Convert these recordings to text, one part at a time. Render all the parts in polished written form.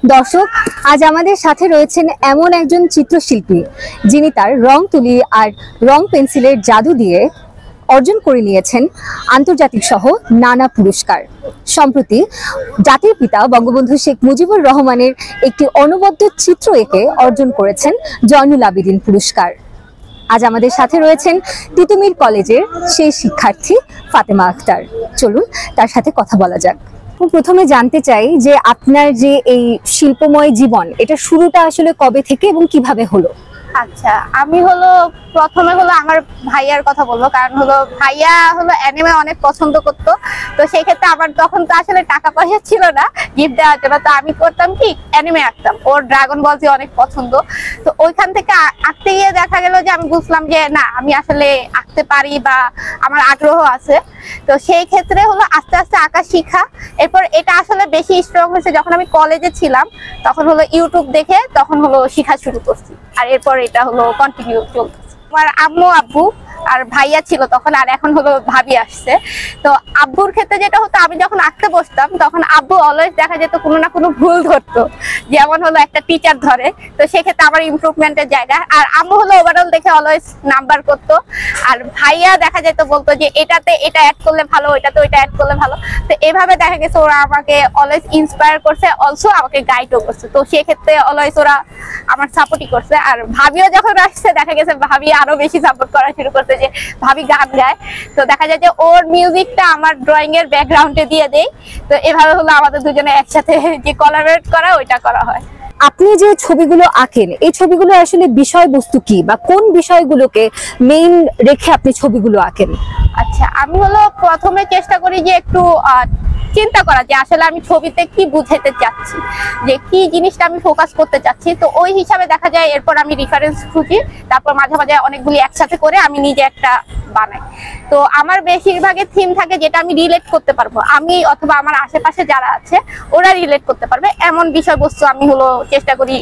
দর্শক, আজ আমাদের সাথে রয়েছেন এমন একজন চিত্রশিল্পী যিনি তার রং তুলি আর রং পেন্সিলের জাদু দিয়ে অর্জন করে নিয়েছেন আন্তর্জাতিক সহ নানা পুরস্কার। সম্প্রতি জাতির পিতা বঙ্গবন্ধু শেখ মুজিবুর রহমানের একটি অনবদ্য চিত্র এঁকে অর্জন করেছেন জয়নুল আবেদিন পুরস্কার। আজ আমাদের সাথে রয়েছেন তিতুমির কলেজের সেই শিক্ষার্থী ফাতেমা আক্তার। চলুন তার সাথে কথা বলা যাক। প্রথমে জানতে চাই যে আপনার যে এই শিল্পময় জীবন, এটা শুরুটা আসলে কবে থেকে এবং কিভাবে হলো? আচ্ছা, আমি প্রথমে আমার ভাইয়ার কথা বলবো, কারণ ভাইয়া অ্যানিমে অনেক পছন্দ করতো। তো সেই ক্ষেত্রে আমার তখন তো আসলে টাকা পয়সা ছিল না গিফট দেওয়ার জন্য, তো আমি করতাম কি অ্যানিমে আঁকতাম। ওর ড্রাগন বল জি অনেক পছন্দ, তো ওইখান থেকে আঁকতে গিয়ে দেখা গেল যে আমি বুঝলাম যে না, আমি আসলে আঁকতে পারি বা আমার আগ্রহ আছে। তো সেই ক্ষেত্রে আস্তে আস্তে আঁকা শিখা। এরপর এটা আসলে বেশি স্ট্রং হয়েছে যখন আমি কলেজে ছিলাম, তখন ইউটিউব দেখে তখন শেখা শুরু করছি। আর এরপর এটা কন্টিনিউ চলতেছে। আমার আম্মু আব্বু আর ভাইয়া ছিল তখন, আর এখন ভাবি আসছে। তো আব্বুর ক্ষেত্রে যেটা হতো, আমি যখন আঁকতে বসতাম তখন আব্বু অলওয়েজ দেখা যেত কোনো না কোনো ভুল ধরতো, যেমন একটা টিচার ধরে। তো সেক্ষেত্রে আমার ইমপ্রুভমেন্টের জায়গা। আর আম্মু ওভারঅল দেখে অলওয়েজ নাম্বার করতো। আর ভাইয়া দেখা যেত বলতো যে এটাতে এটা অ্যাড করলে ভালো, এটাতে ওইটা অ্যাড করলে ভালো। তো এভাবে দেখা গেছে ওরা আমাকে অলওয়েজ ইন্সপায়ার করছে, অলসো আমাকে গাইডও করছে। তো সেক্ষেত্রে অলওয়েজ ওরা আমার সাপোর্টই করছে। আর ভাবিও যখন আসছে দেখা গেছে ভাবি আরো বেশি সাপোর্ট করা শুরু করছে, যে ভাবি গান গায়। তো দেখা যায় যে ওর মিউজিকটা আমার ড্রয়িং এর ব্যাকগ্রাউন্ডে দিয়ে দেয়। তো এভাবে আমাদের দুজনে একসাথে যে কোলাবরেট করা, ওইটা করা হয়। আপনি যে ছবিগুলো আঁকেন, এই ছবিগুলো আসলে বিষয়বস্তু কি বা কোন বিষয়গুলোকে মেইন রেখে আপনি ছবিগুলো আঁকেন? আচ্ছা, আমি প্রথমে চেষ্টা করি যে একটু চিন্তা করা যে আসলে আমি ছবিতে কি বুঝাতে চাচ্ছি, যে কি জিনিসটা আমি ফোকাস করতে চাচ্ছি। তো ওই হিসাবে দেখা যায় এরপর আমি রেফারেন্স খুঁজি, তারপর মাঝে মাঝে অনেকগুলি একসাথে করে আমি নিজে একটা বানাই। তো আমার বেশিরভাগই থিম থাকে যেটা আমি রিলেট করতে পারবো, আমি অথবা আমার আশেপাশে যারা আছে ওরা রিলেট করতে পারবে, এমন বিষয়বস্তু আমি চেষ্টা করি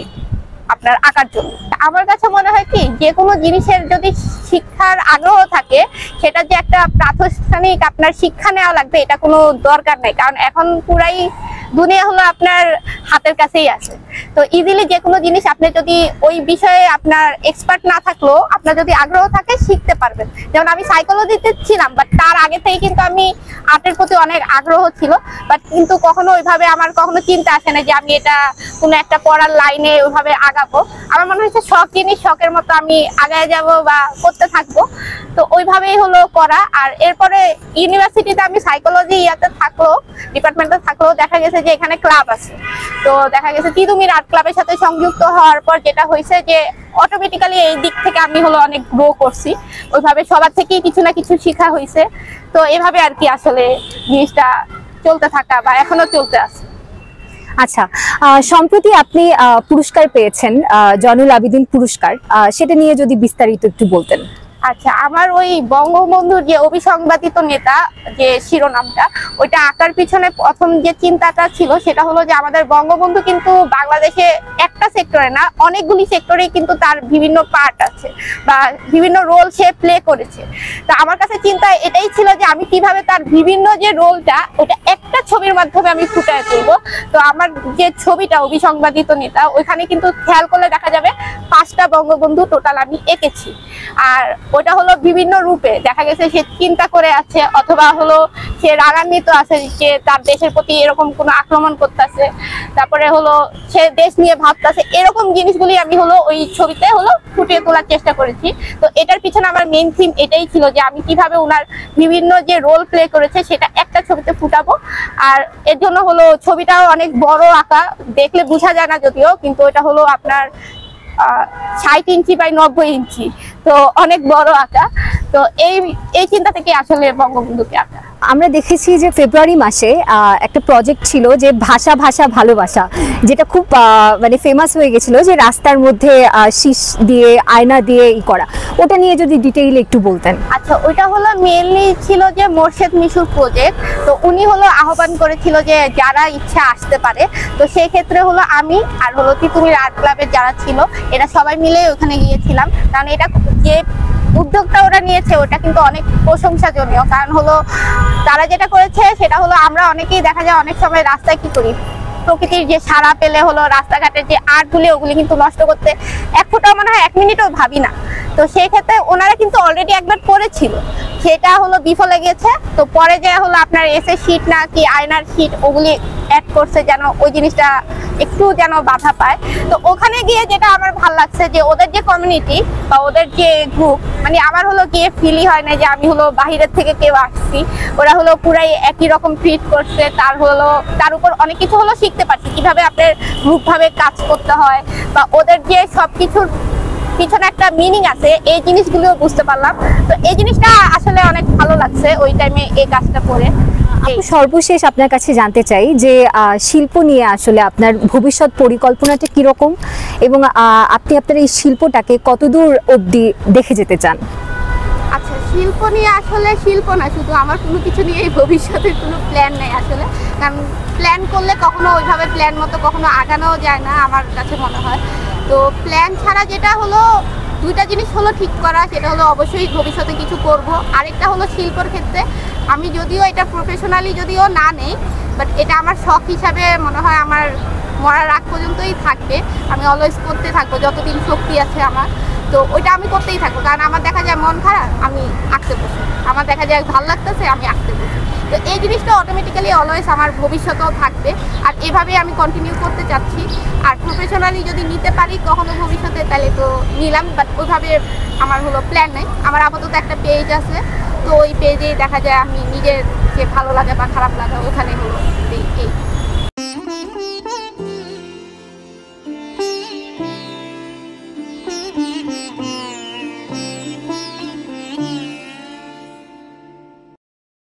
আপনার আঁকার জন্য। আমার কাছে মনে হয় কি, যে কোনো জিনিসের যদি শিক্ষার আগ্রহ থাকে, সেটা যে একটা প্রাতিষ্ঠানিক আপনার শিক্ষা নেওয়া লাগবে এটা কোনো দরকার নেই। কারণ এখন পুরাই দুনিয়া আপনার হাতের কাছেই আছে। তো ইজিলি যে কোনো জিনিস আপনি যদি ওই বিষয়ে আপনার এক্সপার্ট না থাকলেও আপনার যদি আগ্রহ থাকে শিখতে পারবেন। যেমন আমি সাইকোলজিতে ছিলাম, বাট তার আগে থেকে কিন্তু আমি আর্টের প্রতি অনেক আগ্রহ ছিল, বাট কিন্তু কখনো ওইভাবে আমার কখনো চিন্তা আসে না যে আমি এটা কোনো একটা পড়ার লাইনে ওইভাবে আগাবো। আমার মনে হচ্ছে শখ জিনিস শখের মতো আমি আগায় যাব বা করতে থাকবো। তো ওইভাবেই করা। আর এরপরে ইউনিভার্সিটিতে আমি সাইকোলজি ডিপার্টমেন্টে থাকলেও দেখা গেছে যে এখানে ক্লাব আছে। তো দেখা গেছে তিতুমির আর্ট ক্লাবের সাথে সংযুক্ত হওয়ার পর যেটা হয়েছে যে অটোমেটিক্যালি এই দিক থেকে আমি অনেক গ্রো করছি। ওইভাবে সবার থেকেই কিছু না কিছু শেখা হয়েছে। তো এভাবে আর কি আসলে জিনিসটা চলতে থাকা বা এখনো চলতে আছে। আচ্ছা, সম্প্রতি আপনি পুরস্কার পেয়েছেন, জয়নুল আবেদিন পুরস্কার, সেটা নিয়ে যদি বিস্তারিত একটু বলতেন। আচ্ছা, আমার ওই বঙ্গবন্ধুর যে অবিসংবাদিত নেতা যে শিরোনামটা, ওইটা আঁকার পিছনে প্রথম যে চিন্তাটা ছিল সেটা যে আমাদের বঙ্গবন্ধু কিন্তু বাংলাদেশে একটা সেক্টরে না, অনেকগুলি সেক্টরে কিন্তু তার বিভিন্ন পার্ট আছে বা বিভিন্ন রোল সে প্লে করেছে। তো আমার কাছে চিন্তা এটাই ছিল যে আমি কিভাবে তার বিভিন্ন যে রোলটা ওটা একটা ছবির মাধ্যমে আমি ফুটিয়ে তুলবো। তো আমার যে ছবিটা অবিসংবাদিত নেতা, ওইখানে কিন্তু খেয়াল করলে দেখা যাবে 5টা বঙ্গবন্ধু টোটাল আমি এঁকেছি। আর ওটা বিভিন্ন রূপে দেখা গেছে সে চিন্তা করে আছে, অথবা সে রাগান্বিত আছে যে তার দেশের প্রতি এরকম কোনো আক্রমণ করতেছে, তারপরে সে দেশ নিয়ে ভাবতেছে, এরকম জিনিসগুলি আমি ওই ছবিতে ফুটিয়ে তোলার চেষ্টা করেছি। তো এটার পিছনে আমার মেইন থিম এটাই ছিল যে আমি কিভাবে ওনার বিভিন্ন যে রোল প্লে করেছে সেটা একটা ছবিতে ফুটাবো। আর এর জন্য ছবিটাও অনেক বড় আঁকা, দেখলে বোঝা যায় না যদিও, কিন্তু এটা আপনার 60 ইঞ্চি বাই 90 ইঞ্চি, তো অনেক বড় আঁকা। তো এই চিন্তা থেকে আসলে বঙ্গবন্ধুকে আঁকা। আমরা দেখেছি যে ফেব্রুয়ারি মাসে একটা প্রজেক্ট ছিল যে ভাষা ভাষা ভালোবাসা, যেটা খুব মানে ফেমাস হয়ে গেছিল, যে রাস্তার মধ্যে শীষ দিয়ে আয়না দিয়ে করা, ওটা নিয়ে যদি ডিটেইলে একটু বলতেন। আচ্ছা, ওইটা মেইনলি ছিল যে মোর্শেদ মিশুর প্রজেক্ট। তো উনি আহ্বান করেছিল যে যারা ইচ্ছা আসতে পারে। তো সেই ক্ষেত্রে আমি আর তিতুমির আর্ট ক্লাবের যারা ছিল এরা সবাই মিলে ওখানে গিয়েছিলাম। কারণ এটা যে উদ্যোগটা ওরা নিয়েছে ওটা কিন্তু অনেক প্রশংসাজনীয়। কারণ তারা যেটা করেছে সেটা আমরা অনেকেই দেখা যায় অনেক সময় রাস্তায় কি করি, প্রকৃতির যে সাড়া পেলে হলো রাস্তাঘাটের যে আর্টগুলি ওগুলি কিন্তু নষ্ট করতে এক ফোঁটাও মনে হয় 1 মিনিটও ভাবি না। তো সেই ক্ষেত্রে ওনারা কিন্তু অলরেডি একবার করেছিল, সেটা হলো বিফলে গেছে। তো পরে যে হলো আপনার এসে শীট না কি আয়নার শীট ওগুলি অ্যাড করছে যেন ওই জিনিসটা একটু যেন বাধা পায়। তো ওখানে গিয়ে যেটা আমার ভালো লাগছে যে ওদের যে কমিউনিটি বা ওদের যে গ্রুপ, মানে আমার হলো গিয়ে ফিলই হয় না যে আমি হলো বাহিরের থেকে কেউ আসছি। ওরা হলো পুরাই একই রকম ট্রিট করছে, তার উপর অনেক কিছু হলো শিখতে পারছি কিভাবে আপনার গ্রুপভাবে কাজ করতে হয় বা ওদের যে সবকিছুর পিছনে একটা মিনিং আছে এই জিনিসগুলো বুঝতে পারলাম। তো এই জিনিসটা আসলে অনেক ভালো লাগছে ওই টাইমে এই কাজটা করে। আপু, সর্বশেষ আপনার কাছে জানতে চাই যে শিল্প নিয়ে আসলে আপনার ভবিষ্যৎ পরিকল্পনাটা কিরকম এবং আপনি আপনার এই শিল্পটাকে কতদূর অবধি দেখে যেতে চান? আচ্ছা, শিল্প নিয়ে আসলে শিল্প না শুধু, আমার কোনো কিছু নিয়ে ভবিষ্যতের কোনো প্ল্যান নেই আসলে। কারণ প্ল্যান করলে কখনো ওইভাবে প্ল্যান মতো কখনো আগানো যায় না আমার কাছে মনে হয়। তো প্ল্যান ছাড়া যেটা হলো দুইটা জিনিস হলো ঠিক করা, সেটা হলো অবশ্যই ভবিষ্যতে কিছু করব। আরেকটা হলো শিল্পর ক্ষেত্রে আমি যদিও এটা প্রফেশনালি যদিও না নেই, বাট এটা আমার শখ হিসাবে মনে হয় আমার মরার আগ পর্যন্তই থাকবে। আমি অলওয়েজ করতে থাকবো যতদিন শক্তি আছে আমার। তো ওইটা আমি করতেই থাকবো, কারণ আমার দেখা যায় মন খারাপ আমি আঁকতে বসি, আমার দেখা যায় ভালো লাগতেছে আমি আঁকতে বসি। তো এই জিনিসটা অটোমেটিক্যালি অলওয়েজ আমার ভবিষ্যতেও থাকবে, আর এভাবেই আমি কন্টিনিউ করতে চাচ্ছি। আর প্রফেশনালি যদি নিতে পারি কখনো ভবিষ্যতে তাহলে তো নিলাম, বাট ওইভাবে আমার হলো প্ল্যান নেই। আমার আপাতত একটা পেজ আছে, তো ওই পেজেই দেখা যায় আমি নিজের যে ভালো লাগা বা খারাপ লাগা ওখানে হলো এই